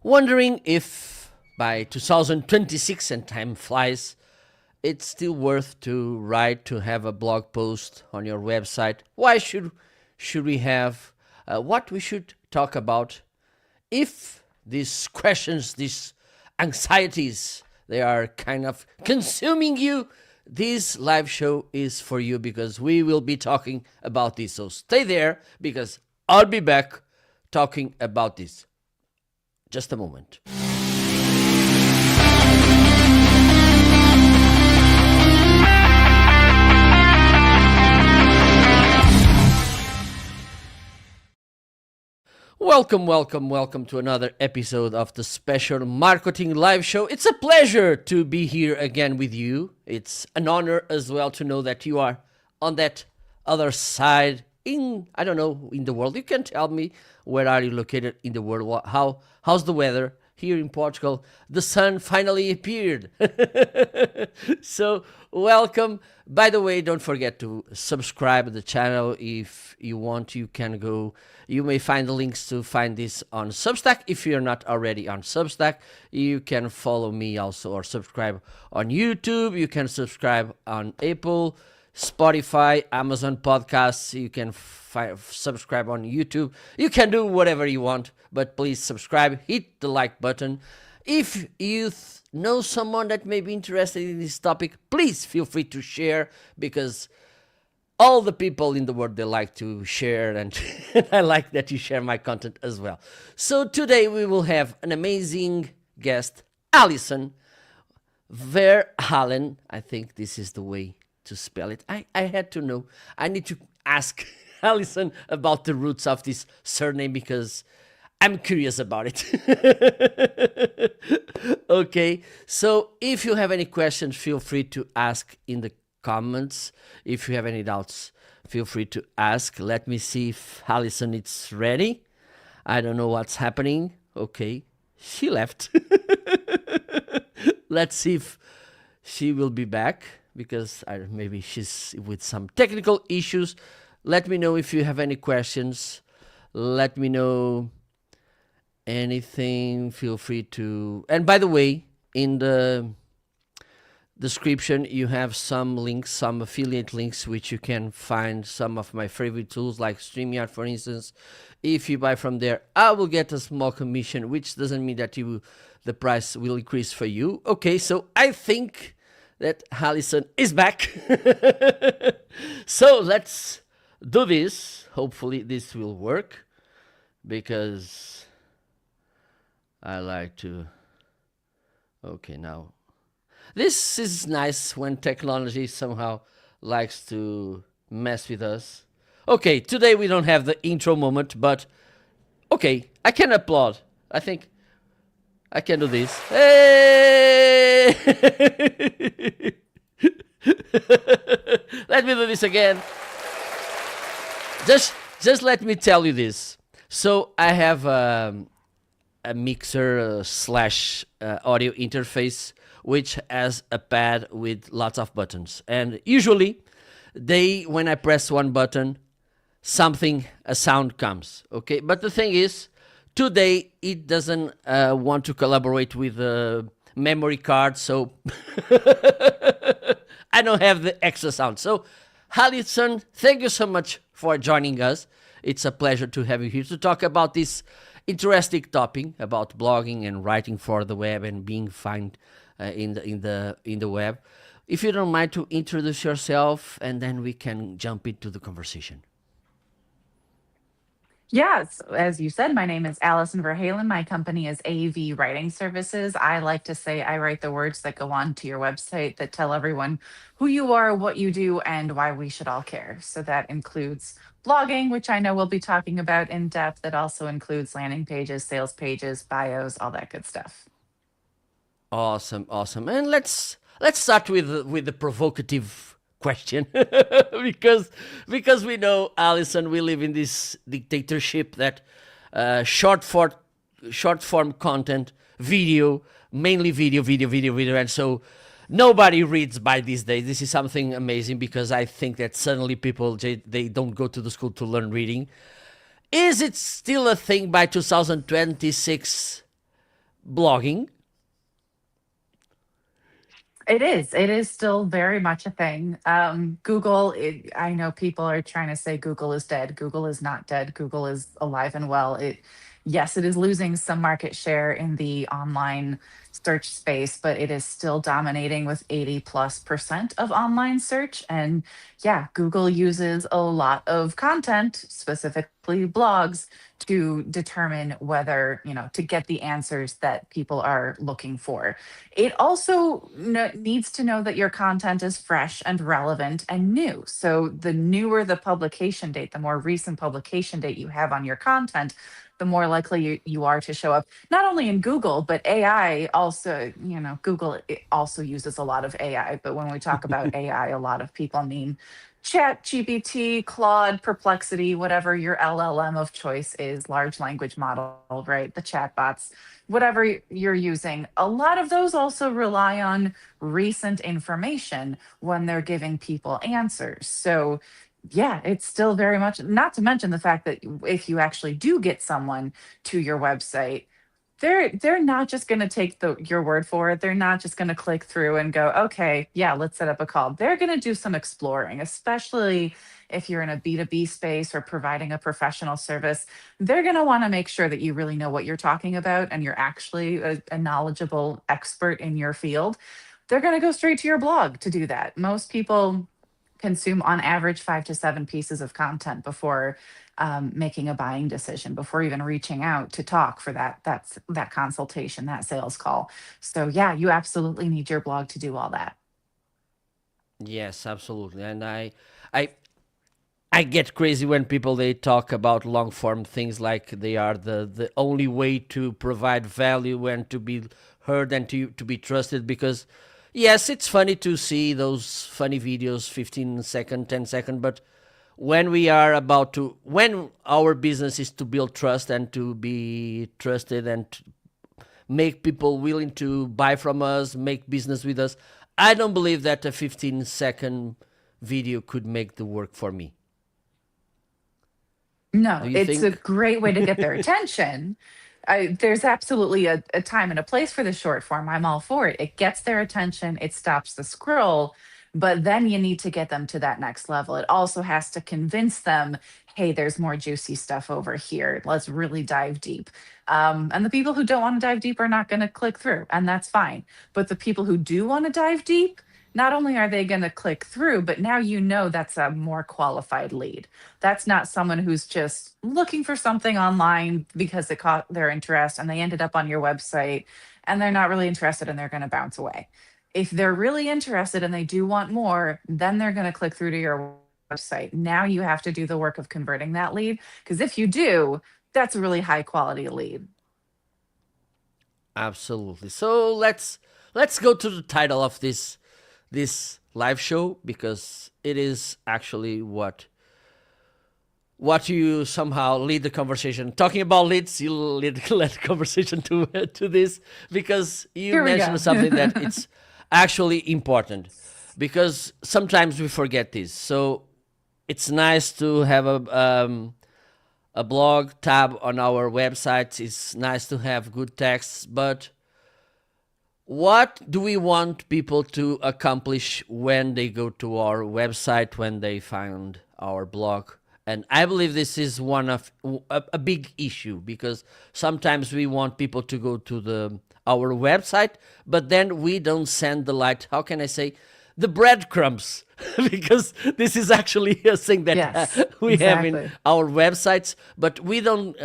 Wondering if by 2026, and time flies, it's still worth to write, to have a blog post on your website. Why should we have what we should talk about? If these questions, these anxieties, they are kind of consuming you, this live show is for you because we will be talking about this. So stay there because I'll be back talking about this. Just a moment. Welcome to another episode of the Special Marcoting Live Show. It's a pleasure to be here again with you. It's an honor as well to know that you are on that other side in the world. You can tell me where are you located in the world? How's the weather? Here in Portugal, the sun finally appeared. So, welcome. By the way, don't forget to subscribe to the channel. If you want, you can go. You may find the links to find this on Substack. If you're not already on Substack, you can follow me also or subscribe on YouTube. You can subscribe on Apple, Spotify, Amazon Podcasts. You can subscribe on YouTube. You can do whatever you want, but please subscribe, hit the like button. If you know someone that may be interested in this topic, please feel free to share, because all the people in the world, they like to share, and I like that you share my content as well. So today we will have an amazing guest, Alison Ver Halen. I think this is the way to spell it. I had to know. I need to ask Alison about the roots of this surname because I'm curious about it. Okay, so if you have any questions, feel free to ask in the comments. If you have any doubts, feel free to ask. Let me see if Alison is ready. I don't know what's happening. Okay, she left. Let's see if she will be back, because maybe she's with some technical issues. Let me know if you have any questions. Let me know anything. Feel free to. And by the way, in the description, you have some links, some affiliate links, which you can find some of my favorite tools, like StreamYard, for instance. If you buy from there, I will get a small commission, which doesn't mean that the price will increase for you. Okay, so I think that Alison is back. So let's do this. Hopefully this will work, because I like to. Okay, now this is nice when technology somehow likes to mess with us. Okay, today we don't have the intro moment, but okay, I can applaud. I think I can do this. Hey! Let me do this again. Just let me tell you this. So I have a mixer slash audio interface, which has a pad with lots of buttons. And usually, when I press one button, a sound comes. Okay, but the thing is, today it doesn't want to collaborate with the memory card, so I don't have the extra sound. So, Alison, thank you so much for joining us. It's a pleasure to have you here to talk about this interesting topic about blogging and writing for the web and being found in the web. If you don't mind to introduce yourself, and then we can jump into the conversation. Yes, as you said, my name is Alison Ver Halen. My company is AV Writing Services. I like to say I write the words that go on to your website that tell everyone who you are, what you do, and why we should all care. So that includes blogging, which I know we'll be talking about in depth. That also includes landing pages, sales pages, bios, all that good stuff. Awesome. And let's start with the provocative question, because we know, Alison, we live in this dictatorship that short form content, mainly video, and so nobody reads by these days. This is something amazing, because I think that suddenly people, they don't go to the school to learn reading. Is it still a thing by 2026 blogging. It is. It is still very much a thing. Google, I know people are trying to say Google is dead. Google is not dead. Google is alive and well. Yes, it is losing some market share in the online search space, but it is still dominating with 80+% of online search. And yeah, Google uses a lot of content, specifically blogs, to determine whether, to get the answers that people are looking for. It also needs to know that your content is fresh and relevant and new. So, the newer the publication date, the more recent publication date you have on your content, the more likely you are to show up, not only in Google, but AI also. Google also uses a lot of AI. But when we talk about AI, a lot of people mean Chat, GPT, Claude, Perplexity, whatever your LLM of choice is, large language model, right? The chatbots, whatever you're using. A lot of those also rely on recent information when they're giving people answers. So, yeah, it's still very much, not to mention the fact that if you actually do get someone to your website, they're not just going to take your word for it. They're not just going to click through and go, okay, yeah, let's set up a call. They're going to do some exploring, especially if you're in a B2B space or providing a professional service. They're going to want to make sure that you really know what you're talking about and you're actually a knowledgeable expert in your field. They're going to go straight to your blog to do that. Most people consume on average 5 to 7 pieces of content before making a buying decision, before even reaching out to talk for that consultation, that sales call. So yeah, you absolutely need your blog to do all that. Yes, absolutely. And I, I get crazy when people they talk about long form things like they are the only way to provide value and to be heard and to be trusted because yes, it's funny to see those funny videos 15 second, 10 second, but when our business is to build trust and to be trusted and to make people willing to buy from us, make business with us, I don't believe that a 15-second video could make the work for me. Do No, you it's a think? great way to get their attention. There's absolutely a time and a place for the short form. I'm all for it. It gets their attention, it stops the scroll, but then you need to get them to that next level. It also has to convince them, hey, there's more juicy stuff over here. Let's really dive deep. And the people who don't want to dive deep are not going to click through, and that's fine. But the people who do want to dive deep, not only are they going to click through, but now that's a more qualified lead. That's not someone who's just looking for something online because it caught their interest and they ended up on your website and they're not really interested and they're going to bounce away. If they're really interested and they do want more, then they're going to click through to your website. Now you have to do the work of converting that lead because if you do, that's a really high quality lead. Absolutely. So let's go to the title of this live show because it is actually what you somehow lead the conversation. Talking about leads, you led the conversation to this because you Here we mentioned go. something that it's actually important because sometimes we forget this. So it's nice to have a blog tab on our website. It's nice to have good texts, but what do we want people to accomplish when they go to our website, when they find our blog? And I believe this is one of a big issue because sometimes we want people to go to our website, but then we don't send the light. How can I say? The breadcrumbs, because this is actually a thing that Yes, we have in exactly. our websites, but we don't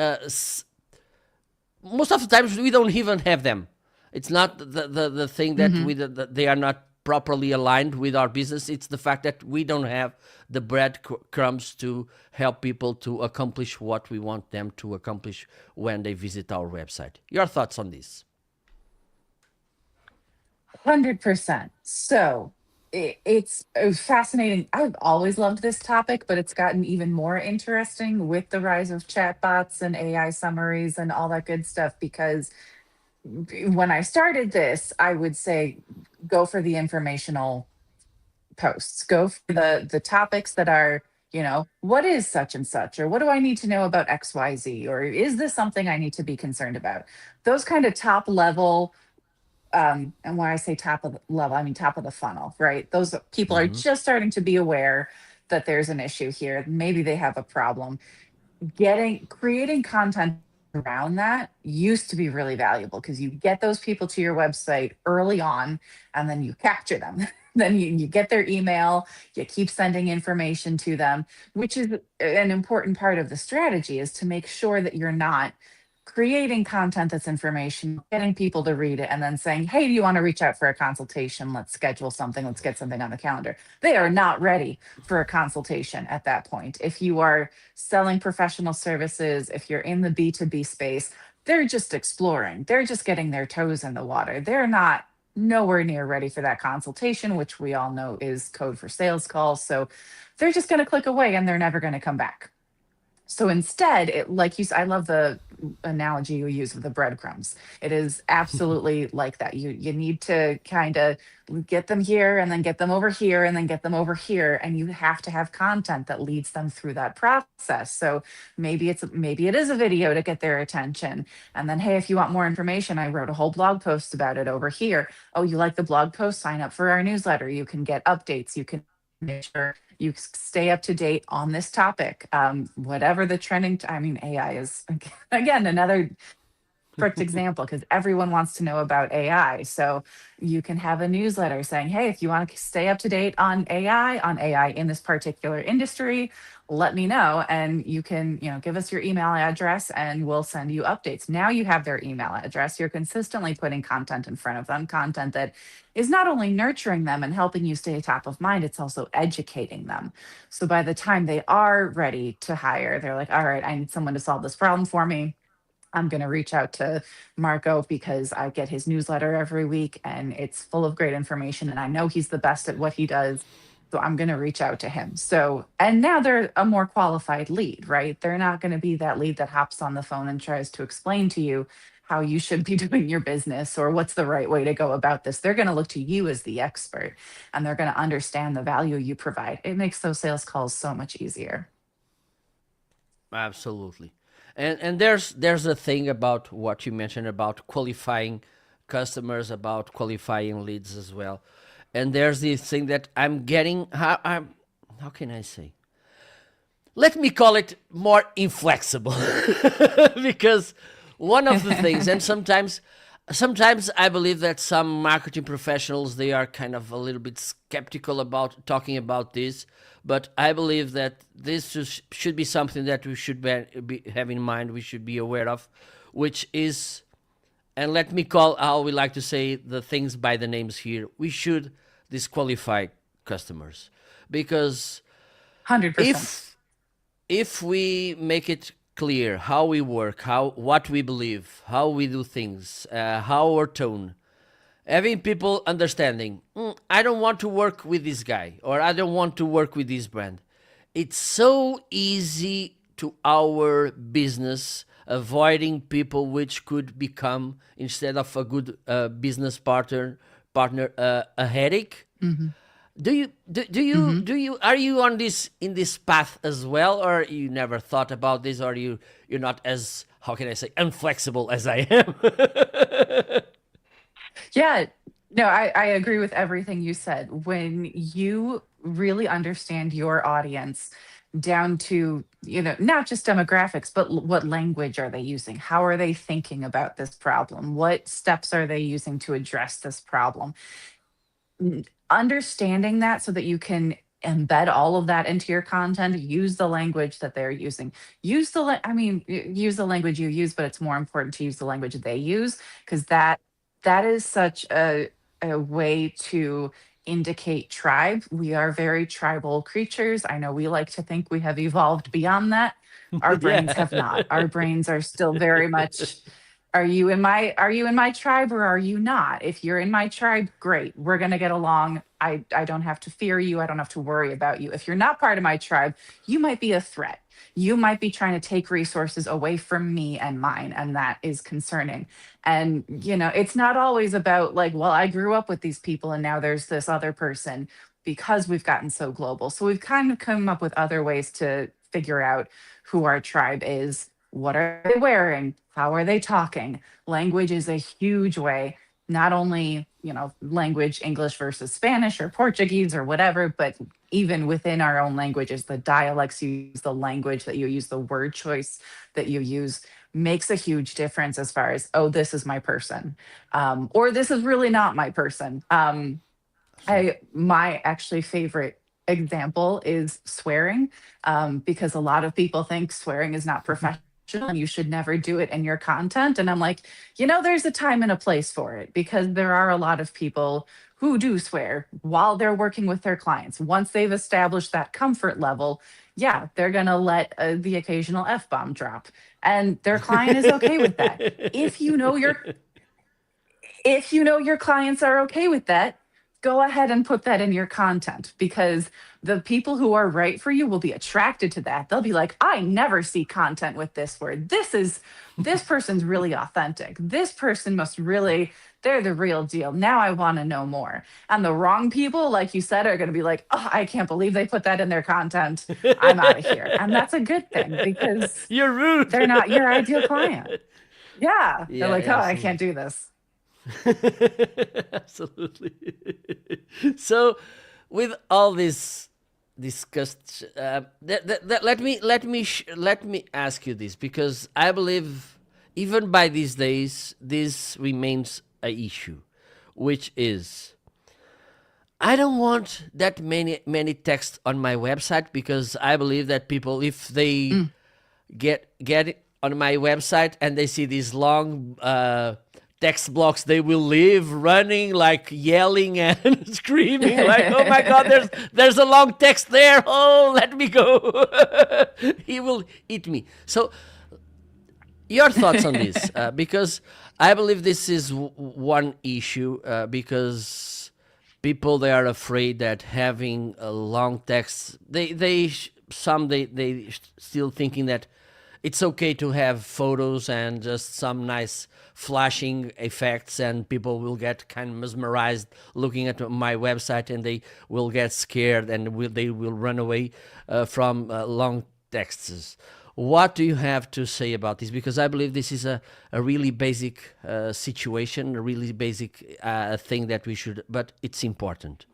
most of the times we don't even have them. It's not the thing that Hmm. that they are not properly aligned with our business. It's the fact that we don't have the breadcrumbs to help people to accomplish what we want them to accomplish when they visit our website. Your thoughts on this? 100%. So it's fascinating. I've always loved this topic, but it's gotten even more interesting with the rise of chatbots and AI summaries and all that good stuff. Because when I started this, I would say go for the informational posts, go for the topics that are what is such and such, or what do I need to know about XYZ, or is this something I need to be concerned about? Those kind of top level, and when I say top of the level, I mean top of the funnel, right? Those people are Mm-hmm. just starting to be aware that there's an issue here. Maybe they have a problem. Creating content around that used to be really valuable because you get those people to your website early on and then you capture them. Then you get their email, you keep sending information to them, which is an important part of the strategy, is to make sure that you're not creating content that's information, getting people to read it, and then saying, hey, do you want to reach out for a consultation? Let's schedule something. Let's get something on the calendar. They are not ready for a consultation at that point. If you are selling professional services, if you're in the B2B space, they're just exploring. They're just getting their toes in the water. They're not nowhere near ready for that consultation, which we all know is code for sales calls. So they're just going to click away and they're never going to come back. So instead, like you said, I love the analogy you use of the breadcrumbs. It is absolutely like that. You need to kind of get them here and then get them over here and then get them over here, and you have to have content that leads them through that process. So maybe it is a video to get their attention, and then, hey, if you want more information, I wrote a whole blog post about it over here. Oh, you like the blog post? Sign up for our newsletter. You can get updates. You can make sure you stay up to date on this topic. Whatever the trending, I mean, AI is again another perfect example because everyone wants to know about AI. So you can have a newsletter saying, hey, if you want to stay up to date on AI in this particular industry, let me know. And you can, give us your email address and we'll send you updates. Now you have their email address. You're consistently putting content in front of them, content that is not only nurturing them and helping you stay top of mind, it's also educating them. So by the time they are ready to hire, they're like, all right, I need someone to solve this problem for me. I'm going to reach out to Marco because I get his newsletter every week and it's full of great information. And I know he's the best at what he does. So I'm going to reach out to him. So, and now they're a more qualified lead, right? They're not going to be that lead that hops on the phone and tries to explain to you how you should be doing your business or what's the right way to go about this. They're going to look to you as the expert and they're going to understand the value you provide. It makes those sales calls so much easier. Absolutely. And there's a thing about what you mentioned about qualifying customers, about qualifying leads as well. And there's this thing that I'm getting, how can I say? Let me call it more inflexible. Because one of the things, and sometimes I believe that some marketing professionals, they are kind of a little bit skeptical about talking about this, but I believe that this should be something that we should have in mind, we should be aware of, which is, and let me call how we like to say the things by the names here, we should disqualify customers. Because 100%. if we make it clear how we work, what we believe, how we do things, how our tone, having people understanding, I don't want to work with this guy or I don't want to work with this brand. It's so easy to our business avoiding people which could become, instead of a good business partner, a headache. Are you on this, in this path as well, or you never thought about this, or you're not as, how can I say, inflexible as I am? Yeah, no, I agree with everything you said. When you really understand your audience down to, not just demographics, but what language are they using? How are they thinking about this problem? What steps are they using to address this problem? Understanding that so that you can embed all of that into your content, use the language that they're using, use the language you use, but it's more important to use the language they use, because that is such a way to indicate tribe. We are very tribal creatures. I know we like to think we have evolved beyond that. Our brains have not. Yeah. Our brains are still very much, are you in my tribe or are you not? If you're in my tribe, great. We're going to get along. I don't have to fear you. I don't have to worry about you. If you're not part of my tribe, you might be a threat. You might be trying to take resources away from me and mine, and that is concerning. And it's not always about like, well, I grew up with these people and now there's this other person. because we've gotten so global. So we've kind of come up with other ways to figure out who our tribe is. What are they wearing? How are they talking? Language is a huge way, not only, language, English versus Spanish or Portuguese or whatever, but even within our own languages, the dialects you use, the language that you use, the word choice that you use makes a huge difference as far as, oh, this is my person, or this is really not my person. So, My actually favorite example is swearing, because a lot of people think swearing is not professional and you should never do it in your content. And I'm like, there's a time and a place for it, because there are a lot of people who do swear while they're working with their clients. Once they've established that comfort level, yeah, they're going to let the occasional F bomb drop. And their client is okay with that. If you know your clients are okay with that, go ahead and put that in your content, because the people who are right for you will be attracted to that. They'll be like, I never see content with this word. This person's really authentic. This person they're the real deal. Now I want to know more. And the wrong people, like you said, are going to be like, oh, I can't believe they put that in their content. I'm out of here. And that's a good thing, because you're rude. they're not your ideal client. Yeah. They're Yeah, like, oh, I absolutely. can't do this. Absolutely. So, with all this discussed, let me ask you this, because I believe even by these days this remains a issue, which is I don't want that many text on my website, because I believe that people, if they get it on my website and they see these long text blocks, they will leave running, like yelling and screaming, like, "Oh my God, there's a long text there! Oh, let me go! He will eat me." So, your thoughts on this? Because I believe this is one issue, because people, they are afraid that having a long text, they still thinking that it's okay to have photos and just some nice flashing effects, and people will get kind of mesmerized looking at my website, and they will get scared, and they will run away from long texts. What do you have to say about this? Because I believe this is a really basic situation, a really basic thing that we should, but it's important.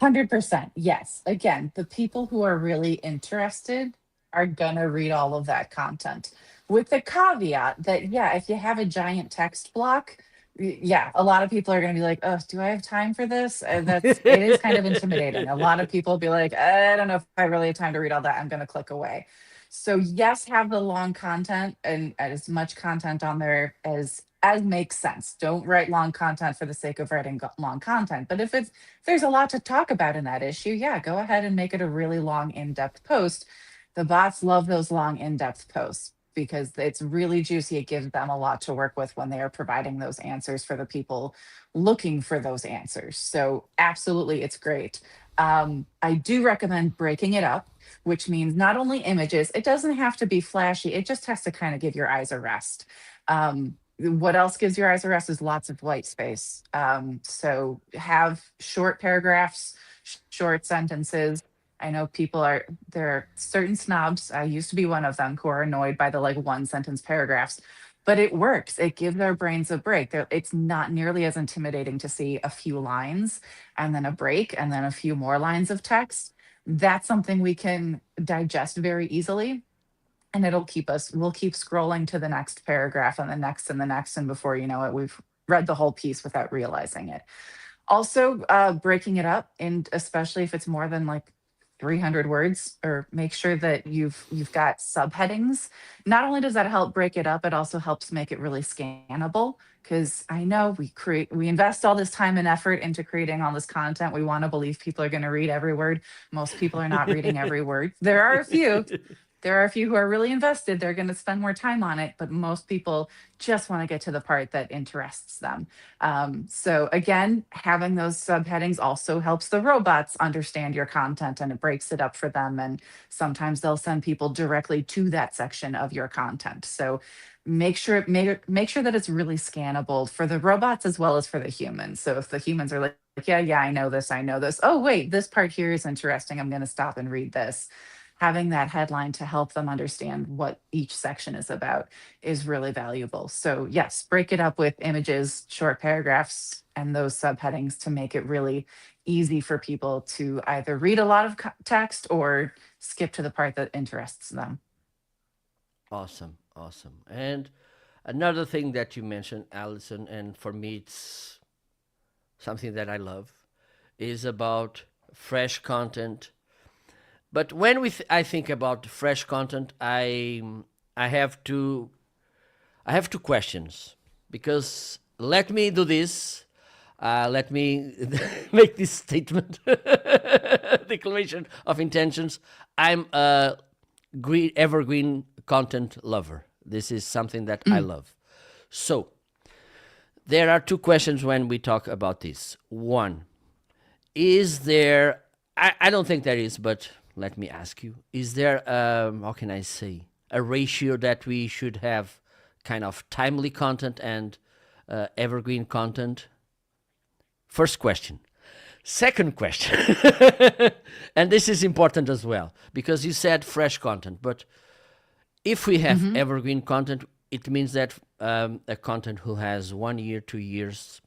100%. Yes. Again, the people who are really interested are going to read all of that content, with the caveat that, yeah, if you have a giant text block, yeah, a lot of people are going to be like, oh, do I have time for this? It is kind of intimidating. A lot of people will be like, I don't know if I really have time to read all that. I'm going to click away. So yes, have the long content and as much content on there as makes sense. Don't write long content for the sake of writing long content. But if there's a lot to talk about in that issue, yeah, go ahead and make it a really long, in-depth post. The bots love those long, in-depth posts because it's really juicy. It gives them a lot to work with when they are providing those answers for the people looking for those answers. So absolutely, it's great. I do recommend breaking it up, which means not only images, it doesn't have to be flashy. It just has to kind of give your eyes a rest. What else gives your eyes a rest is lots of white space. So have short paragraphs, short sentences. I know there are certain snobs, I used to be one of them, who are annoyed by the like one sentence paragraphs, but it works. It gives our brains a break. It's not nearly as intimidating to see a few lines and then a break and then a few more lines of text. That's something we can digest very easily, and we'll keep scrolling to the next paragraph and the next and the next. And before you know it, we've read the whole piece without realizing it. Also, breaking it up, and especially if it's more than like 300 words, or make sure that you've got subheadings. Not only does that help break it up, it also helps make it really scannable, because I know we invest all this time and effort into creating all this content. We want to believe people are going to read every word. Most people are not reading every word. There are a few, There are a few who are really invested. They're going to spend more time on it, but most people just want to get to the part that interests them. So again, having those subheadings also helps the robots understand your content, and it breaks it up for them. And sometimes they'll send people directly to that section of your content. So make sure that it's really scannable for the robots as well as for the humans. So if the humans are like, yeah, I know this, I know this. Oh, wait, this part here is interesting. I'm going to stop and read this. Having that headline to help them understand what each section is about is really valuable. So, yes, break it up with images, short paragraphs, and those subheadings to make it really easy for people to either read a lot of text or skip to the part that interests them. Awesome, awesome. And another thing that you mentioned, Allison, and for me it's something that I love, is about fresh content. But when I think about fresh content, I have two questions, because let me do this. Let me make this statement, declaration of intentions. I'm a evergreen content lover. This is something that I love. So there are two questions when we talk about this. One, is there, I don't think there is, but let me ask you, is there, how can I say, a ratio that we should have kind of timely content and evergreen content? First question. Second question, and this is important as well, because you said fresh content, but if we have evergreen content, it means that a content who has 1 year, 2 years,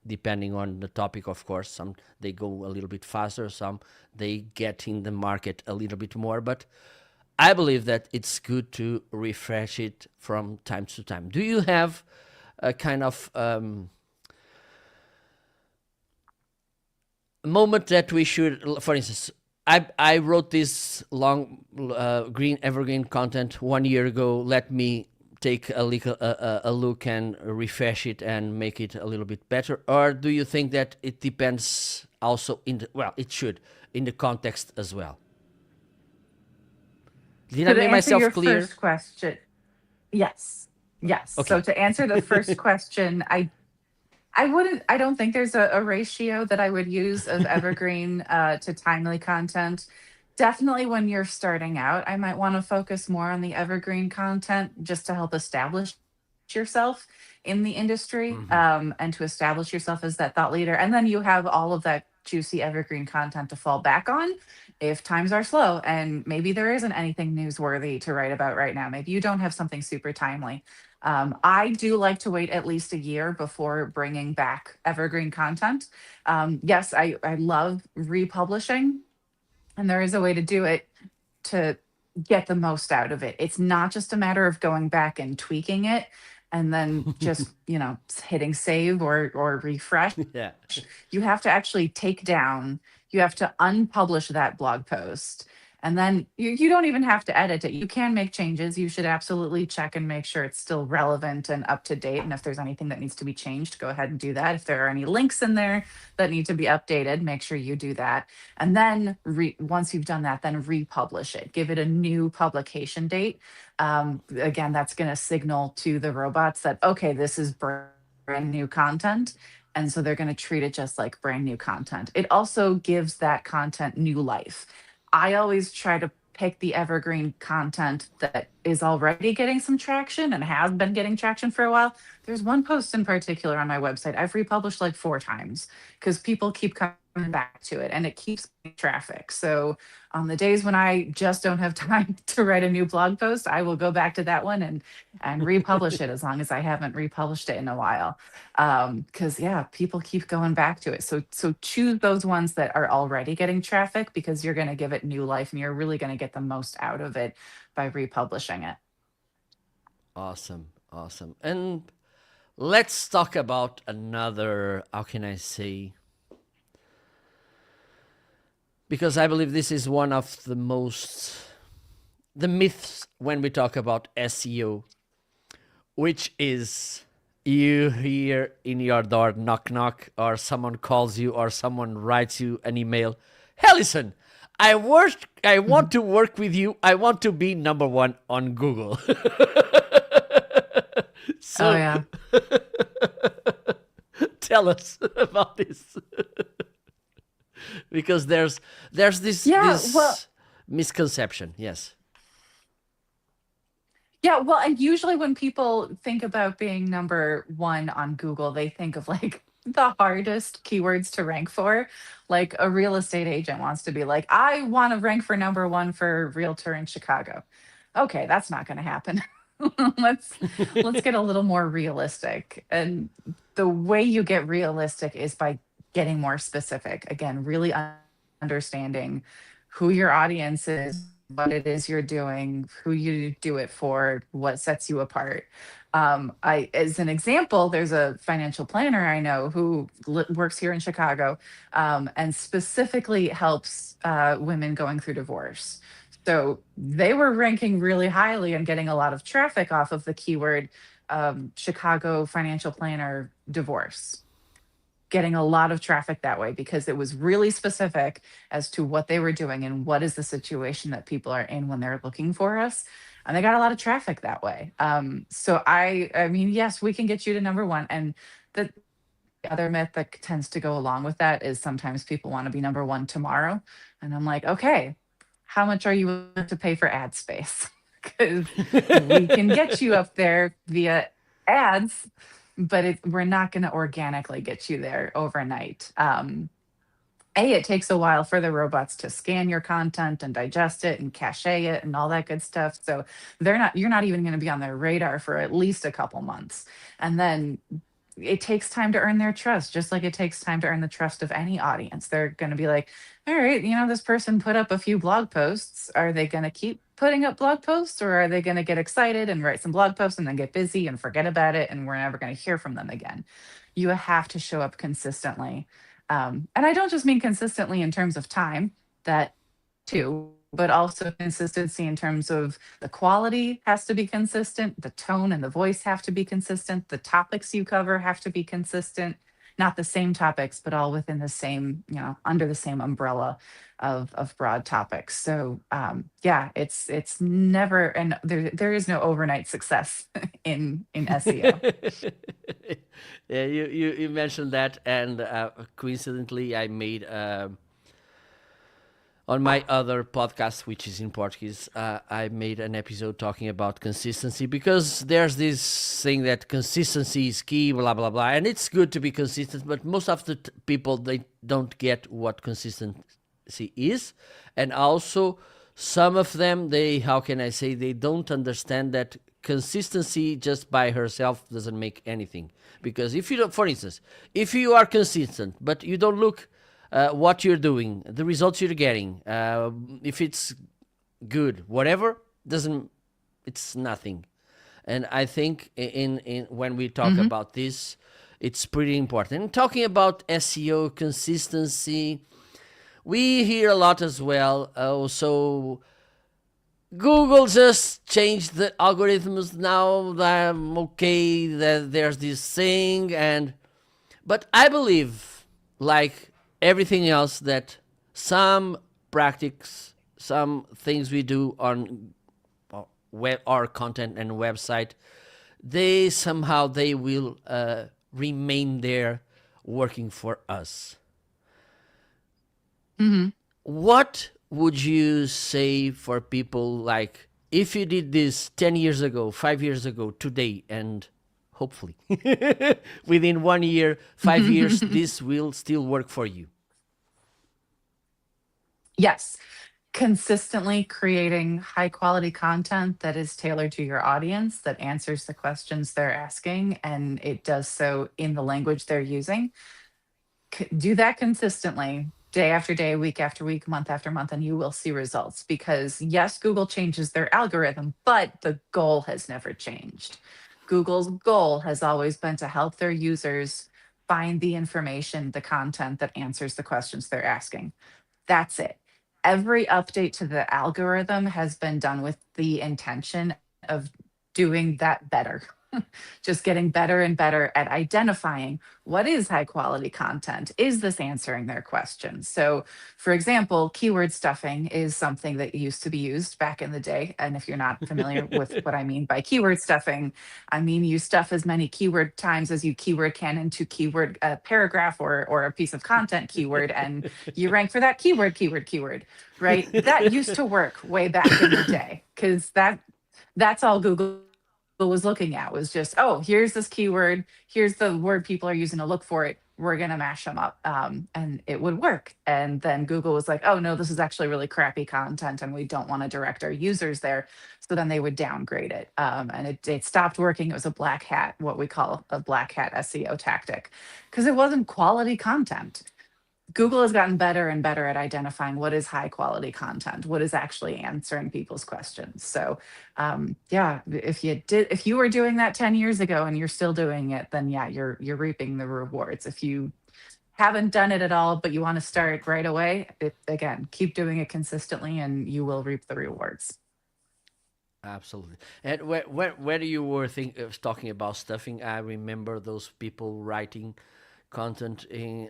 depending on the topic, of course, some they go a little bit faster, some they get in the market a little bit more, but I believe that it's good to refresh it from time to time. Do you have a kind of moment that we should, for instance, I wrote this long green evergreen content 1 year ago. Let me take a look and refresh it and make it a little bit better? Or do you think that it depends also it should, in the context as well? Did I So to make answer myself your clear? first question, yes. Yes. So Okay. to answer the first question, I don't think there's a ratio that I would use of evergreen to timely content. Definitely when you're starting out, I might want to focus more on the evergreen content just to help establish yourself in the industry, and to establish yourself as that thought leader. And then you have all of that juicy evergreen content to fall back on if times are slow and maybe there isn't anything newsworthy to write about right now. Maybe you don't have something super timely. I do like to wait at least a year before bringing back evergreen content. Yes, I love republishing, and there is a way to do it to get the most out of it. It's not just a matter of going back and tweaking it and then just, hitting save or refresh. Yeah. You have to actually take down, you have to unpublish that blog post. And then you don't even have to edit it. You can make changes. You should absolutely check and make sure it's still relevant and up to date. And if there's anything that needs to be changed, go ahead and do that. If there are any links in there that need to be updated, make sure you do that. And then once you've done that, then republish it. Give it a new publication date. Again, that's going to signal to the robots that, okay, this is brand new content. And so they're going to treat it just like brand new content. It also gives that content new life. I always try to pick the evergreen content that is already getting some traction and has been getting traction for a while. There's one post in particular on my website I've republished like 4 times because people keep coming back to it and it keeps traffic. So on the days when I just don't have time to write a new blog post, I will go back to that one and republish it as long as I haven't republished it in a while. Because people keep going back to it. So choose those ones that are already getting traffic because you're going to give it new life and you're really going to get the most out of it by republishing it. Awesome. Awesome. And let's talk about another, how can I say, because I believe this is one of the myths when we talk about SEO, which is you hear in your door knock knock, or someone calls you, or someone writes you an email. Hey, listen, I want to work with you. I want to be number one on Google. Oh So yeah. tell us about this, because there's Yeah, well, this misconception. Yes. yeah, well, and usually when people think about being number one on Google, they think of like the hardest keywords to rank for. Like a real estate agent wants to be like, I want to rank for number one for realtor in Chicago. Okay, that's not going to happen. let's let's get a little more realistic. And the way you get realistic is by getting more specific. Again, really understanding who your audience is, what it is you're doing, who you do it for, what sets you apart. As an example, there's a financial planner I know who works here in Chicago, and specifically helps women going through divorce. So they were ranking really highly and getting a lot of traffic off of the keyword Chicago financial planner divorce, getting a lot of traffic that way because it was really specific as to what they were doing and what is the situation that people are in when they're looking for us. And they got a lot of traffic that way. So I mean, yes, we can get you to number one. And the other myth that tends to go along with that is sometimes people want to be number one tomorrow. And I'm like, okay, how much are you willing to pay for ad space? Because we can get you up there via ads, but we're not going to organically get you there overnight. It takes a while for the robots to scan your content and digest it and cache it and all that good stuff. So you're not even going to be on their radar for at least a couple months. And then it takes time to earn their trust, just like it takes time to earn the trust of any audience. They're going to be like, all right, this person put up a few blog posts. Are they going to keep putting up blog posts, or are they going to get excited and write some blog posts and then get busy and forget about it and we're never going to hear from them again? You have to show up consistently. And I don't just mean consistently in terms of time, that too, but also consistency in terms of the quality has to be consistent, the tone and the voice have to be consistent, the topics you cover have to be consistent, not the same topics, but all within the same, under the same umbrella of broad topics. So yeah, it's never, and there is no overnight success in SEO. Yeah, you mentioned that, and coincidentally, I made on my other podcast, which is in Portuguese, I made an episode talking about consistency, because there's this thing that consistency is key, blah blah blah, and it's good to be consistent, but most of the people, they don't get what consistency is, and also some of them, they, how can I say, they don't understand that consistency just by herself doesn't make anything. Because if you don't, for instance, if you are consistent but you don't look what you're doing, the results you're getting, if it's good, whatever, doesn't, it's nothing. And I think in when we talk Hmm. about this, it's pretty important. And talking about SEO consistency, we hear a lot as well. So Google just changed the algorithms now. That I'm okay, that there's this thing, and but I believe, like everything else, that some practice, some things we do on web our content and website, they somehow they will remain there working for us. Hmm. What would you say for people, like, if you did this 10 years ago, 5 years ago, today, and hopefully within 1 year, 5 years, this will still work for you? Yes. Consistently creating high quality content that is tailored to your audience, that answers the questions they're asking, and it does so in the language they're using. Do that consistently, day after day, week after week, month after month, and you will see results. Because yes, Google changes their algorithm, but the goal has never changed. Google's goal has always been to help their users find the information, the content that answers the questions they're asking. That's it. Every update to the algorithm has been done with the intention of doing that better. Just getting better and better at identifying what is high quality content. Is this answering their questions? So, for example, keyword stuffing is something that used to be used back in the day. And if you're not familiar with what I mean by keyword stuffing, I mean you stuff as many keyword times as you keyword can into keyword paragraph or a piece of content keyword, and you rank for that keyword, right? That used to work way back in the day because that's all Google was looking at was just, oh, here's this keyword, here's the word people are using to look for it. We're going to mash them up. And it would work. And then Google was like, oh, no, this is actually really crappy content and we don't want to direct our users there. So then they would downgrade it. And it stopped working. It was a black hat, what we call a black hat SEO tactic, because it wasn't quality content. Google has gotten better and better at identifying what is high quality content, what is actually answering people's questions. So, yeah, if you were doing that 10 years ago and you're still doing it, then yeah, you're reaping the rewards. If you haven't done it at all, but you want to start right away, again, keep doing it consistently, and you will reap the rewards. Absolutely. And where you were talking about stuffing, I remember those people writing content in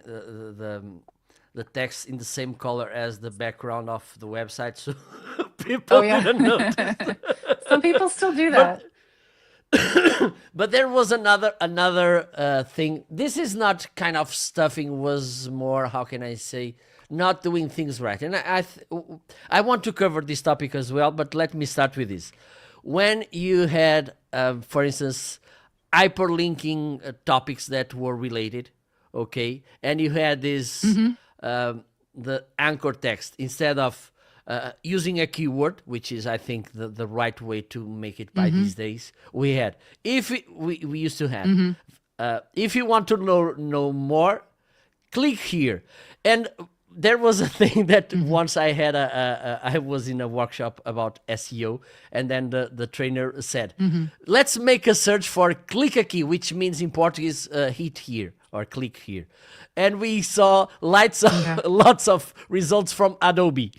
the text in the same color as the background of the website, so people Oh yeah, didn't notice. some people still do But that. but there was another thing. This is not kind of stuffing. Was more, how can I say, not doing things right. And I want to cover this topic as well. But let me start with this. When you had, for instance, hyperlinking topics that were related, okay, and you had this the anchor text instead of using a keyword, which is, I think, the right way to make it by these days. We had, we used to have, if you want to know more, click here. And there was a thing that once I had I was in a workshop about SEO, and then the trainer said, let's make a search for click a key, which means in Portuguese, hit here or click here. And we saw Yeah. lots of results from Adobe.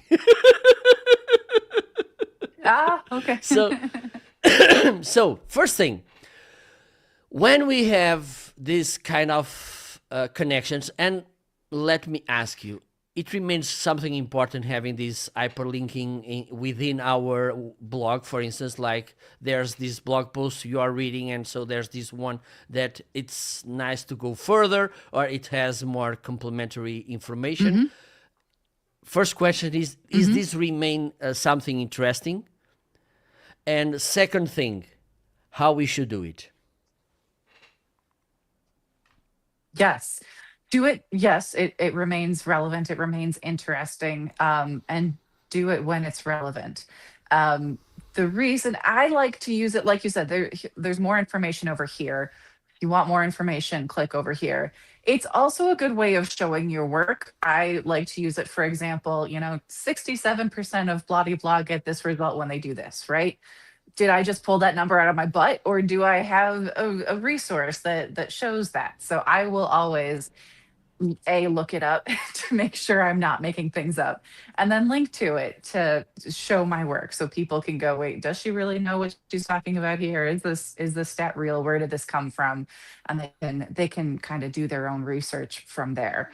Ah, okay. So, so first thing, when we have this kind of connections, and let me ask you, it remains something important having this hyperlinking within our blog. For instance, like there's this blog post you are reading, and so there's this one that it's nice to go further, or it has more complementary information. First question is this remain something interesting? And second thing, how we should do it. Yes. Do it. Yes, it remains relevant. It remains interesting. And do it when it's relevant. Um, the reason I like to use it, like you said, there's more information over here. If you want more information, click over here. It's also a good way of showing your work. I like to use it, for example, 67% of Bloody Blog get this result when they do this, right? Did I just pull that number out of my butt, or do I have a resource that shows that? So I will always look it up to make sure I'm not making things up, and then link to it to show my work so people can go, wait, does she really know what she's talking about here? Is this stat real? Where did this come from? And they can kind of do their own research from there.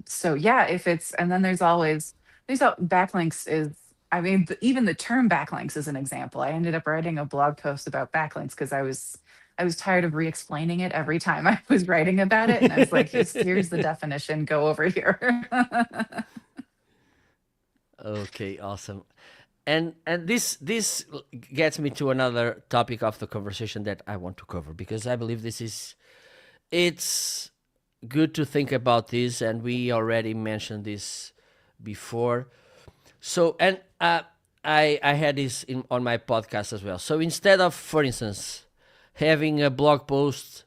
So yeah, if it's, and then there's backlinks is, I mean, even the term backlinks is an example. I ended up writing a blog post about backlinks because I was tired of re-explaining it every time I was writing about it. And I was like, here's the definition, go over here. Okay, awesome. And this gets me to another topic of the conversation that I want to cover, because I believe it's good to think about this, and we already mentioned this before. So, and I had this on my podcast as well. So instead of, for instance, having a blog post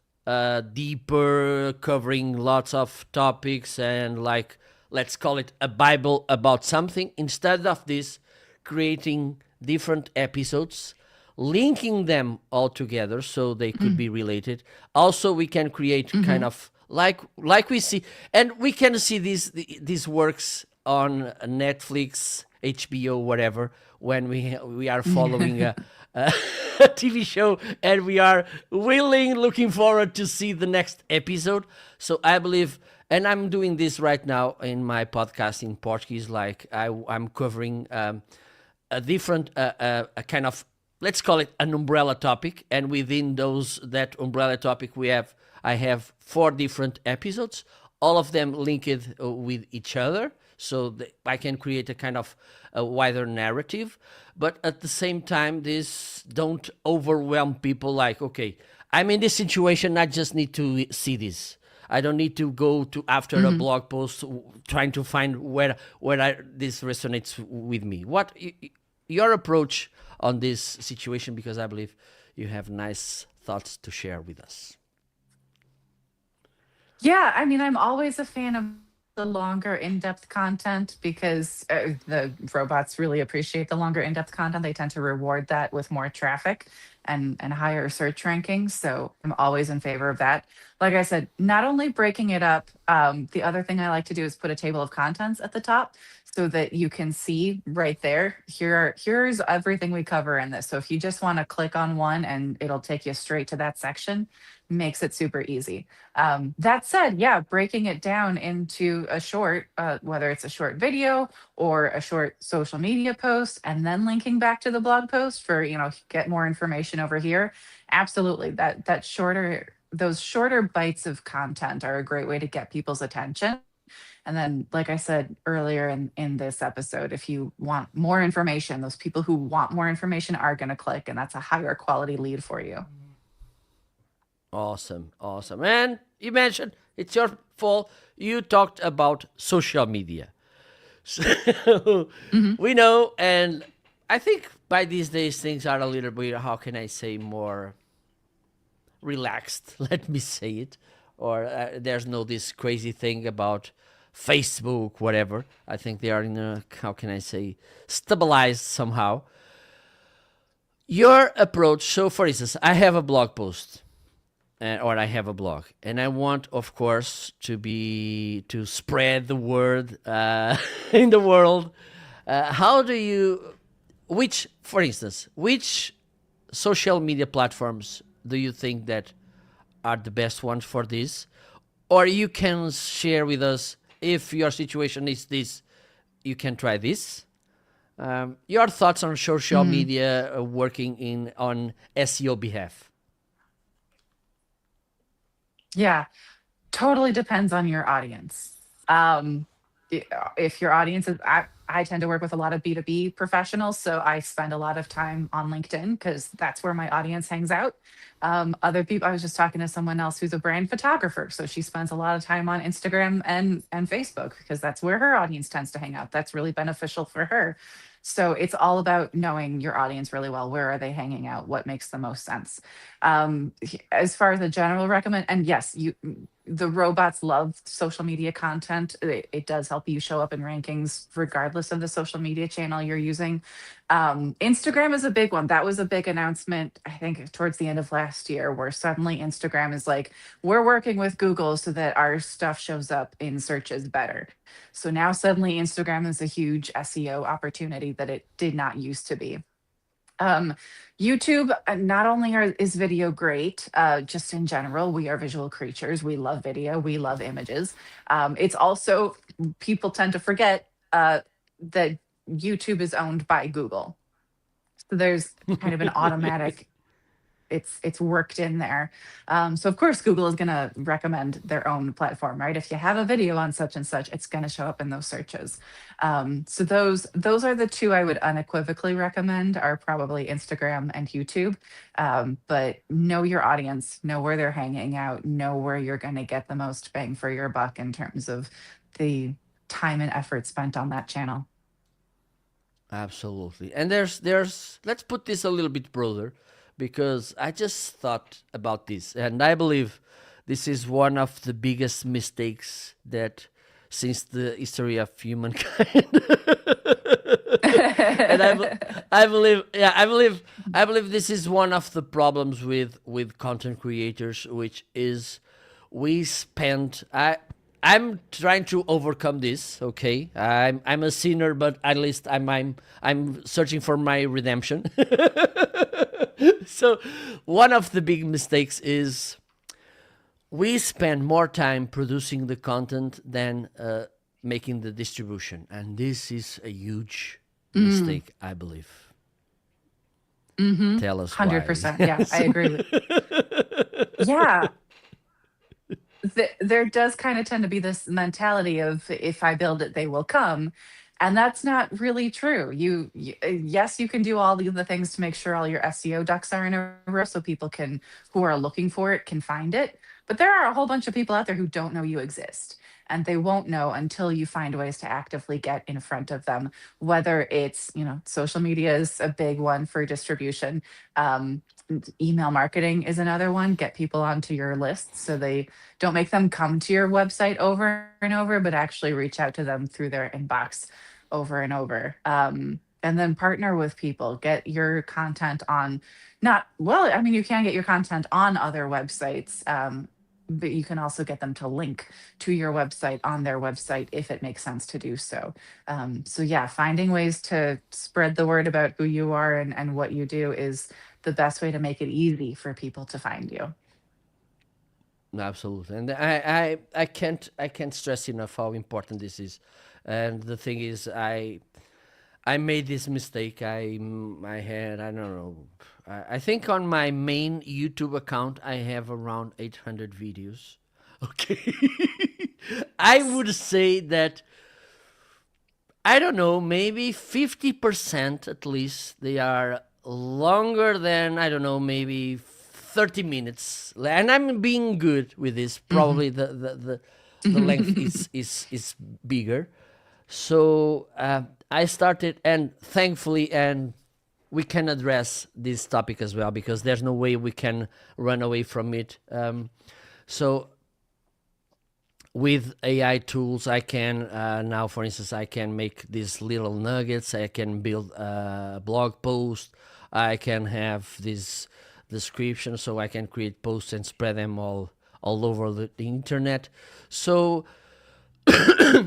deeper, covering lots of topics, and like, let's call it a Bible about something, instead of this, creating different episodes, linking them all together so they could be related. Also, we can create kind of like we see, and we can see these works on Netflix, HBO, whatever, when we are following TV show, and we are looking forward to see the next episode. So I believe, and I'm doing this right now in my podcast in Portuguese, like I'm covering a different a kind of, let's call it an umbrella topic, and within that umbrella topic I have 4 different episodes, all of them linked with each other, so that I can create a kind of a wider narrative. But at the same time, this don't overwhelm people. Like, okay, I'm in this situation, I just need to see this. I don't need to go to after a blog post trying to find where this resonates with me. What your approach on this situation? Because I believe you have nice thoughts to share with us. Yeah, I mean, I'm always a fan of the longer in-depth content because the robots really appreciate the longer in-depth content. They tend to reward that with more traffic and higher search rankings. So I'm always in favor of that. Like I said, not only breaking it up, the other thing I like to do is put a table of contents at the top so that you can see right there. Here's everything we cover in this. So if you just want to click on one and it'll take you straight to that section, makes it super easy. That said, yeah, breaking it down into a short, whether it's a short video or a short social media post, and then linking back to the blog post for, get more information over here. Absolutely. Those shorter bites of content are a great way to get people's attention. And then, like I said earlier in this episode, if you want more information, those people who want more information are going to click, and that's a higher quality lead for you. Awesome. And you mentioned it's your fault. You talked about social media. So we know, and I think by these days things are a little bit, how can I say, more relaxed, let me say it. Or there's no this crazy thing about Facebook, whatever. I think they are in a, how can I say, stabilized somehow. Your approach, so for instance, I have a blog post. Or I have a blog, and I want, of course, to spread the word in the world. How do you, for instance, which social media platforms do you think that are the best ones for this? Or you can share with us, if your situation is this, you can try this. Your thoughts on social media working on SEO behalf. Yeah, totally depends on your audience. If your audience is, I tend to work with a lot of B2B professionals, so I spend a lot of time on LinkedIn because that's where my audience hangs out. Other people, I was just talking to someone else who's a brand photographer, so she spends a lot of time on Instagram and Facebook because that's where her audience tends to hang out. That's really beneficial for her. So it's all about knowing your audience really well. Where are they hanging out? What makes the most sense? As far as a general recommend, and yes, the robots love social media content. It does help you show up in rankings regardless of the social media channel you're using. Instagram is a big one. That was a big announcement, I think, towards the end of last year, where suddenly Instagram is like, we're working with Google so that our stuff shows up in searches better. So now suddenly Instagram is a huge SEO opportunity that it did not used to be. YouTube, not only is video great, just in general, we are visual creatures. We love video, we love images. It's also, people tend to forget that YouTube is owned by Google. So there's kind of an automatic, it's worked in there. So of course, Google is going to recommend their own platform, right? If you have a video on such and such, it's going to show up in those searches. So those are the two I would unequivocally recommend, are probably Instagram and YouTube. But know your audience, know where they're hanging out, know where you're going to get the most bang for your buck in terms of the time and effort spent on that channel. Absolutely. And there's let's put this a little bit broader, because I just thought about this, and I believe this is one of the biggest mistakes that since the history of humankind. And I believe this is one of the problems with content creators, which is we spend I'm trying to overcome this. Okay, I'm a sinner, but at least I'm searching for my redemption. So one of the big mistakes is we spend more time producing the content than making the distribution, and this is a huge Mm, mistake, I believe. mm-hmm. Tell us why. 100%. Yeah, I So, agree with. Yeah, there does kind of tend to be this mentality of if I build it, they will come. And that's not really true. Yes, you can do all the things to make sure all your SEO ducks are in a row so people can, who are looking for it, can find it. But there are a whole bunch of people out there who don't know you exist. And they won't know until you find ways to actively get in front of them, whether it's, social media is a big one for distribution. Um, Email marketing is another one. Get people onto your list so they don't make them come to your website over and over, but actually reach out to them through their inbox over and over. And then partner with people, get your content on, not, well, I mean, you can get your content on other websites, but you can also get them to link to your website on their website if it makes sense to do so. So, yeah, finding ways to spread the word about who you are and what you do is the best way to make it easy for people to find you. absolutely, and I can't stress enough how important this is. And the thing is, I made this mistake. I had, I don't know. I think on my main YouTube account I have around 800 videos. Okay, I would say that, I don't know, maybe 50% at least they are longer than, I don't know, maybe 30 minutes. And I'm being good with this. Mhm. Probably the length is bigger. So I started, and thankfully, and we can address this topic as well because there's no way we can run away from it. So with AI tools, I can now, for instance, I can make these little nuggets. I can build a blog post. I can have this description, so I can create posts and spread them all over the internet. So,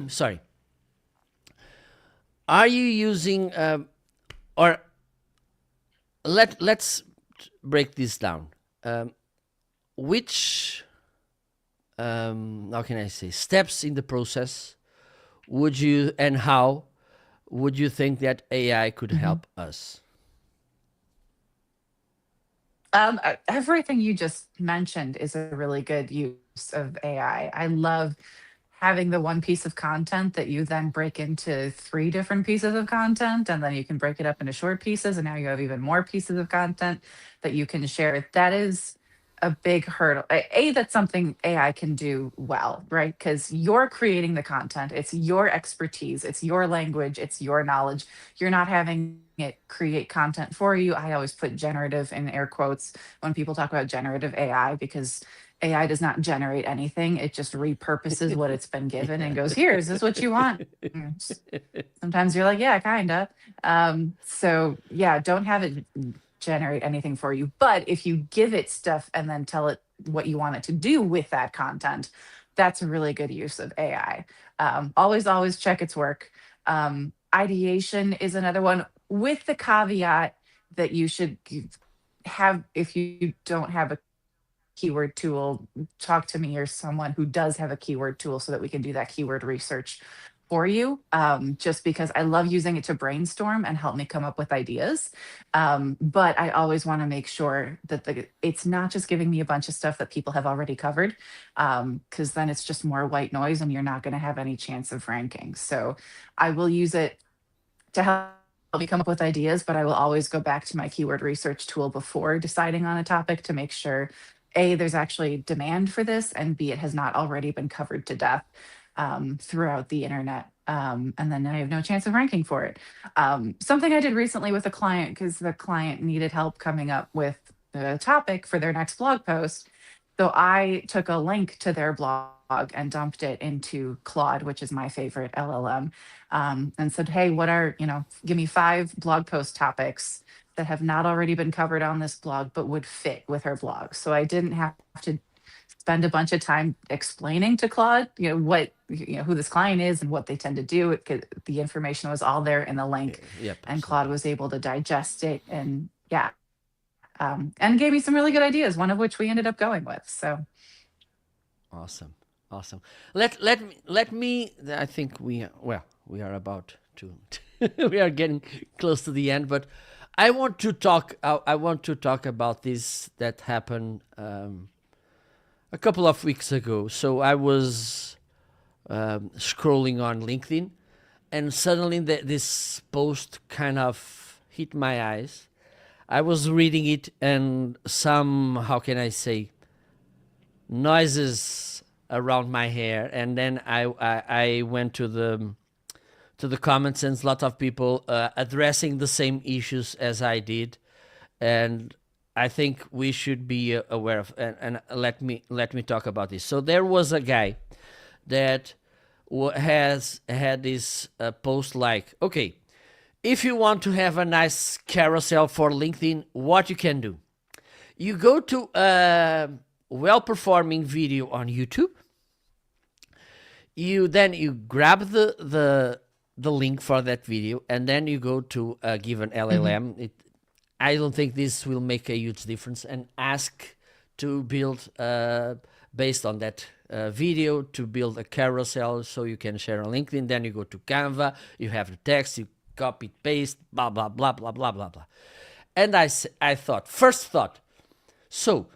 sorry. Are you using or let's break this down. Which how can I say, steps in the process would you, and how would you think that AI could Mhm. help us? Everything you just mentioned is a really good use of AI. I love having the one piece of content that you then break into three different pieces of content, and then you can break it up into short pieces, and now you have even more pieces of content that you can share. That is a big hurdle. That's something AI can do well, right? Because you're creating the content, it's your expertise, it's your language, it's your knowledge. You're not having it create content for you. I always put generative in air quotes when people talk about generative AI, because AI does not generate anything. It just repurposes what it's been given and Yeah. goes, here, is this what you want? Sometimes you're like, yeah, kind of. So yeah, don't have it generate anything for you. But if you give it stuff and then tell it what you want it to do with that content, that's a really good use of AI. Always check its work. Ideation is another one, with the caveat that you should have, if you don't have a keyword tool, talk to me or someone who does have a keyword tool so that we can do that keyword research for you. Just because I love using it to brainstorm and help me come up with ideas. But I always want to make sure that it's not just giving me a bunch of stuff that people have already covered, because then it's just more white noise and you're not going to have any chance of ranking. So I will use it to help me come up with ideas, but I will always go back to my keyword research tool before deciding on a topic to make sure A, there's actually demand for this, and B, it has not already been covered to death throughout the internet. And then I have no chance of ranking for it. Something I did recently with a client, because the client needed help coming up with the topic for their next blog post. So I took a link to their blog and dumped it into Claude, which is my favorite LLM, and said, hey, give me 5 blog post topics that have not already been covered on this blog, but would fit with her blog. So I didn't have to spend a bunch of time explaining to Claude, what, who this client is and what they tend to do. The information was all there in the link, Yep, and Claude absolutely. was able to digest it, and yeah, and gave me some really good ideas, one of which we ended up going with. So, Awesome, awesome. Let me. I think we are about to we are getting close to the end, but I want to talk. I want to talk about this that happened a couple of weeks ago. So I was scrolling on LinkedIn, and suddenly this post kind of hit my eyes. I was reading it, and some, how can I say, noises around my hair, and then I went to the comments, and a lot of people addressing the same issues as I did, and I think we should be aware of. And let me talk about this. So there was a guy that has had this post like, okay, if you want to have a nice carousel for LinkedIn, what you can do? You go to a well-performing video on YouTube. You grab the link for that video, and then you go to a given mhm, LLM. I don't think this will make a huge difference, and ask to build based on that video, to build a carousel so you can share on LinkedIn. Then you go to Canva, you have the text, you copy paste, blah blah blah blah blah blah blah. And I thought, first thought, so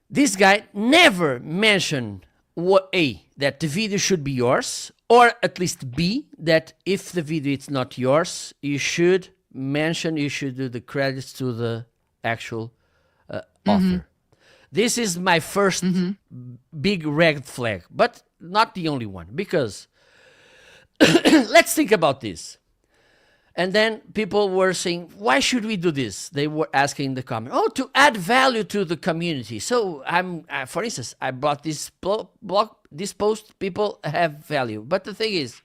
this guy never mentioned that the video should be yours, or at least B, that if the video is not yours, you should do the credits to the actual mhm, author. This is my first mhm. big red flag, but not the only one, because let's think about this. And then people were saying, why should we do this? They were asking in the comment, oh, to add value to the community. So for instance, I brought this blog, this post, people have value. But the thing is,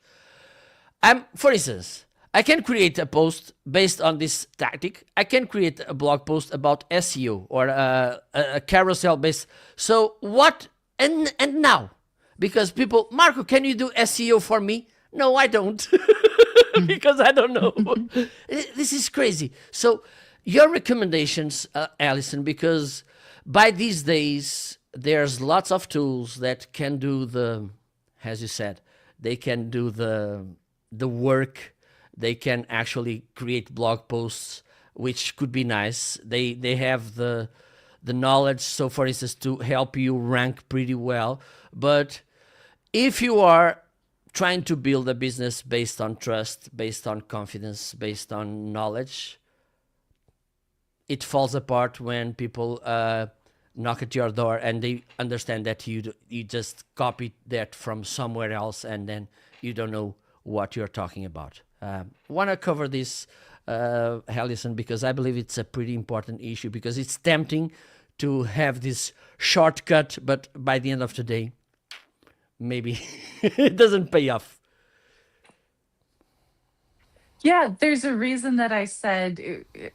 for instance, I can create a post based on this tactic. I can create a blog post about SEO, or a carousel based. So what, and now, because people, Marco, can you do SEO for me? No, I don't. Because I don't know. This is crazy. So, your recommendations, Alison, because by these days, there's lots of tools that can do as you said, they can do the work. They can actually create blog posts, which could be nice. They have the knowledge, so for instance, to help you rank pretty well. But if you are trying to build a business based on trust, based on confidence, based on knowledge, it falls apart when people knock at your door and they understand that you just copied that from somewhere else, and then you don't know what you're talking about. Want to cover this, Allison, because I believe it's a pretty important issue, because it's tempting to have this shortcut, but by the end of the day, maybe it doesn't pay off. Yeah, there's a reason that I said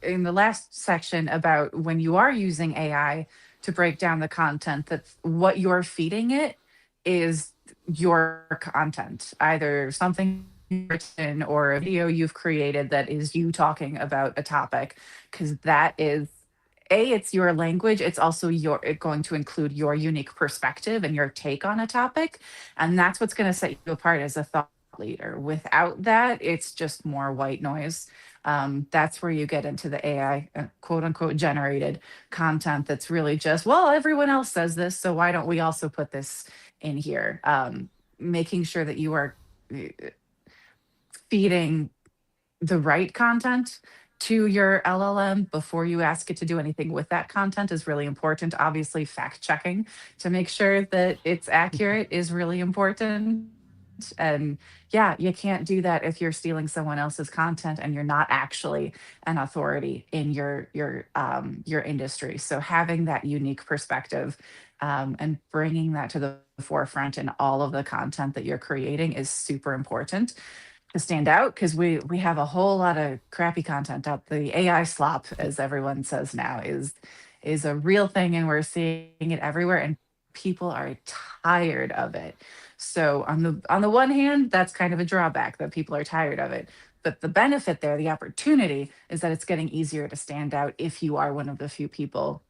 in the last section about when you are using AI to break down the content, that what you're feeding it is your content, either something written or a video you've created that is you talking about a topic, because that is it's your language. It's also going to include your unique perspective and your take on a topic, and that's what's going to set you apart as a thought leader. Without that, it's just more white noise. That's where you get into the AI, quote unquote, generated content that's really just, well, everyone else says this, so why don't we also put this in here? Making sure that you are feeding the right content to your LLM before you ask it to do anything with that content is really important. Obviously, fact checking to make sure that it's accurate is really important. And yeah, you can't do that if you're stealing someone else's content and you're not actually an authority in your industry. So having that unique perspective, and bringing that to the forefront in all of the content that you're creating is super important to stand out, because we have a whole lot of crappy content out. The AI slop, as everyone says now, is a real thing, and we're seeing it everywhere. And people are tired of it. So on the one hand, that's kind of a drawback that people are tired of it. But the benefit there, the opportunity, is that it's getting easier to stand out if you are one of the few people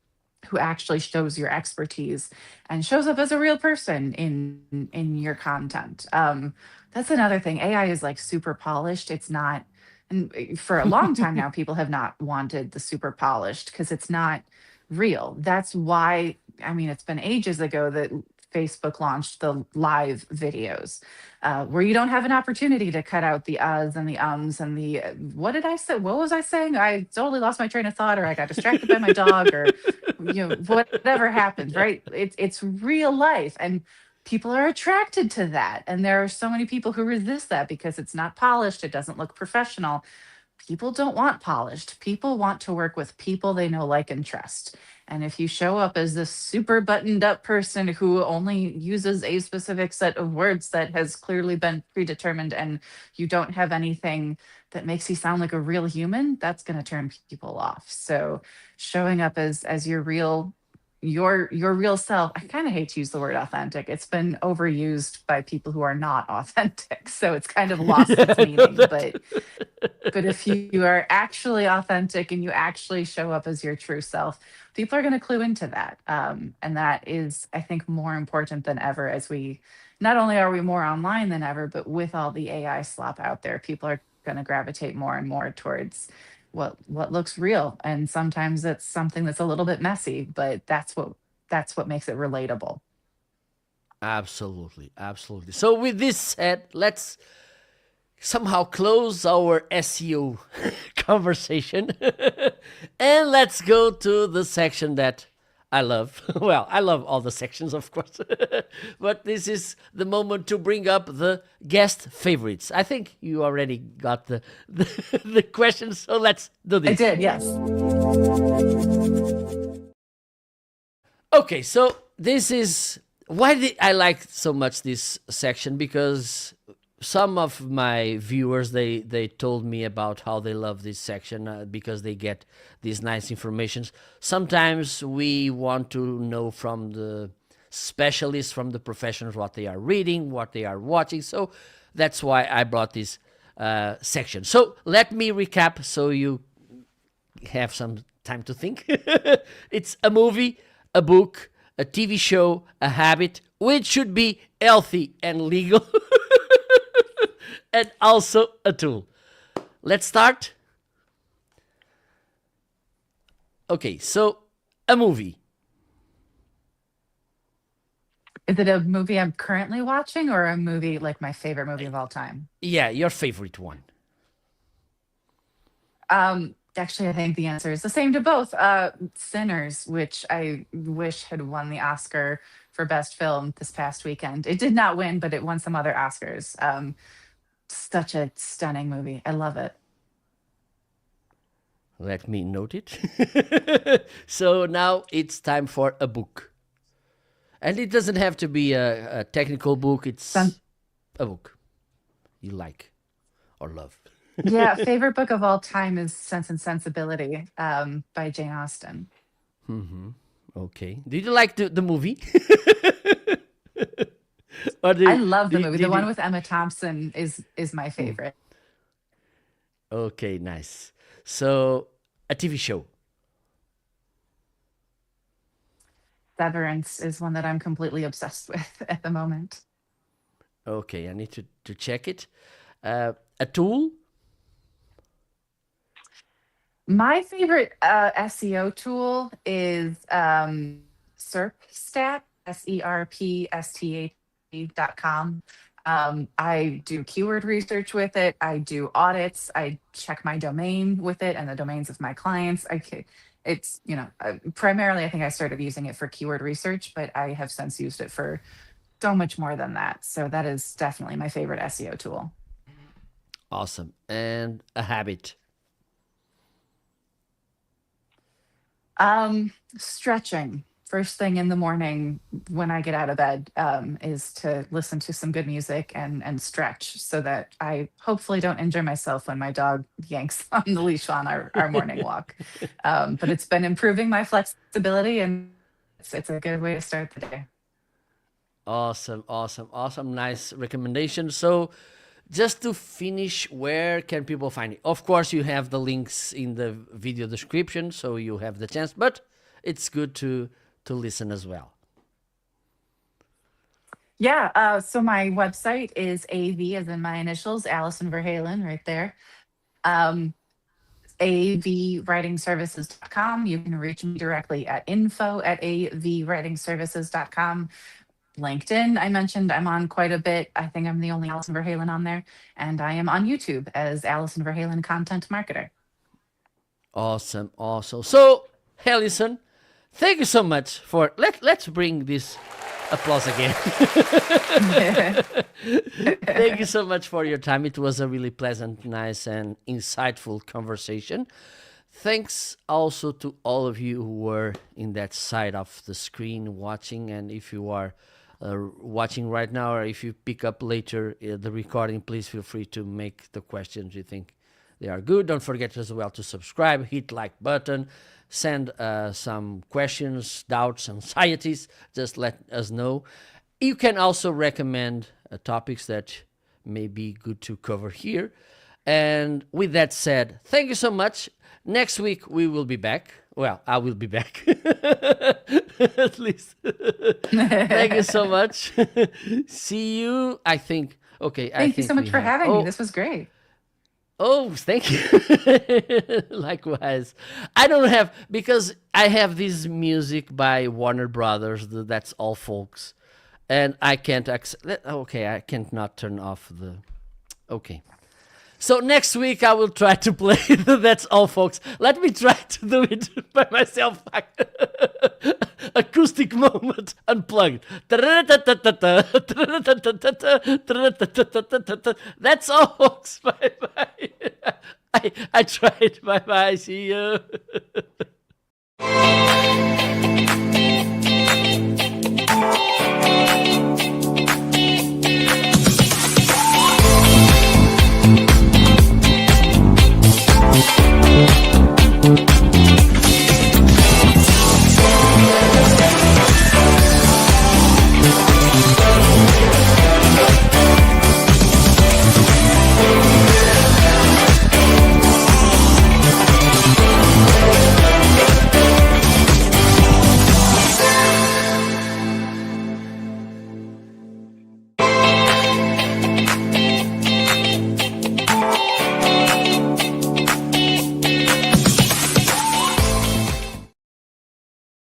who actually shows your expertise and shows up as a real person in your content. That's another thing. AI is like super polished. It's not, and for a long time now, people have not wanted the super polished because it's not real. That's why, I mean, it's been ages ago that Facebook launched the live videos, where you don't have an opportunity to cut out the uhs and the ums and the what did I say? What was I saying? I totally lost my train of thought, or I got distracted by my dog, or whatever happened. Right? It's real life, and people are attracted to that. And there are so many people who resist that because it's not polished. It doesn't look professional. People don't want polished. People want to work with people they know, like, and trust. And if you show up as this super buttoned up person who only uses a specific set of words that has clearly been predetermined, and you don't have anything that makes you sound like a real human, that's going to turn people off. So showing up as your real self. I kind of hate to use the word authentic. It's been overused by people who are not authentic. So it's kind of lost its meaning. But if you are actually authentic and you actually show up as your true self, people are going to clue into that. And that is, I think, more important than ever, as we not only are we more online than ever, but with all the AI slop out there, people are going to gravitate more and more towards what looks real. And sometimes it's something that's a little bit messy, but that's what makes it relatable. Absolutely, absolutely. So with this said, let's somehow close our SEO conversation and let's go to the section that I love. Well, I love all the sections, of course, but this is the moment to bring up the guest favorites. I think you already got the questions, so let's do this. I did, yes. Okay, so this is why did I like so much this section, because some of my viewers they told me about how they love this section, because they get these nice informations. Sometimes we want to know from the specialists, from the professionals, what they are reading, what they are watching. So that's why I brought this section. So let me recap so you have some time to think. It's a movie, a book, a TV show, a habit, which should be healthy and legal, and also a tool. Let's start. Okay, so a movie. Is it a movie I'm currently watching, or a movie like my favorite movie of all time? Yeah, your favorite one. Actually, I think the answer is the same to both. Sinners, which I wish had won the Oscar for Best Film this past weekend. It did not win, but it won some other Oscars. Such a stunning movie. I love it. Let me note it. So now it's time for a book. And it doesn't have to be a technical book. It's Some, a book you like or love. yeah, favorite book of all time is Sense and Sensibility, by Jane Austen. Okay. Did you like the movie? Or I love the did, movie. The one you? with Emma Thompson is my favorite. Okay, nice. So a TV show. Severance is one that I'm completely obsessed with at the moment. Okay, I need to check it. A tool. My favorite SEO tool is SERPstat, SERPSTAT.com. I do keyword research with it. I do audits. I check my domain with it and the domains of my clients. It's, primarily, I think I started using it for keyword research, but I have since used it for so much more than that. So that is definitely my favorite SEO tool. Awesome. And a habit. Stretching first thing in the morning when I get out of bed, is to listen to some good music and stretch so that I hopefully don't injure myself when my dog yanks on the leash on our morning walk. But it's been improving my flexibility, and it's a good way to start the day. Awesome, awesome, awesome. Nice recommendation. So, just to finish, where can people find it? Of course, you have the links in the video description, so you have the chance, but it's good to listen as well. Yeah. So my website is AV, as in my initials, Alison Ver Halen, right there. Um, avwritingservices.com. You can reach me directly at info@avwritingservices.com. LinkedIn, I mentioned I'm on quite a bit. I think I'm the only Alison Ver Halen on there. And I am on YouTube as Alison Ver Halen Content Marketer. Awesome, awesome. So, Alison, thank you so much for let's bring this applause again. Thank you so much for your time. It was a really pleasant, nice, and insightful conversation. Thanks also to all of you who were in that side of the screen watching. And if you are watching right now, or if you pick up later the recording, please feel free to make the questions you think they are good. Don't forget as well to subscribe, hit like button, send some questions, doubts, anxieties. Just let us know. You can also recommend topics that may be good to cover here. And with that said, thank you so much. Next week we will be back. Well, I will be back. At least. Thank you so much. See you. I think. Okay. Thank you so much for having me. This was great. Oh, thank you. Likewise. I don't have, because I have this music by Warner Brothers. That's all, folks. And I can't okay, I can't not turn off the. Okay. So next week I will try to play That's All, folks. Let me try to do it by myself. Acoustic moment unplugged. That's all, folks. Bye bye. I tried. Bye bye. See you.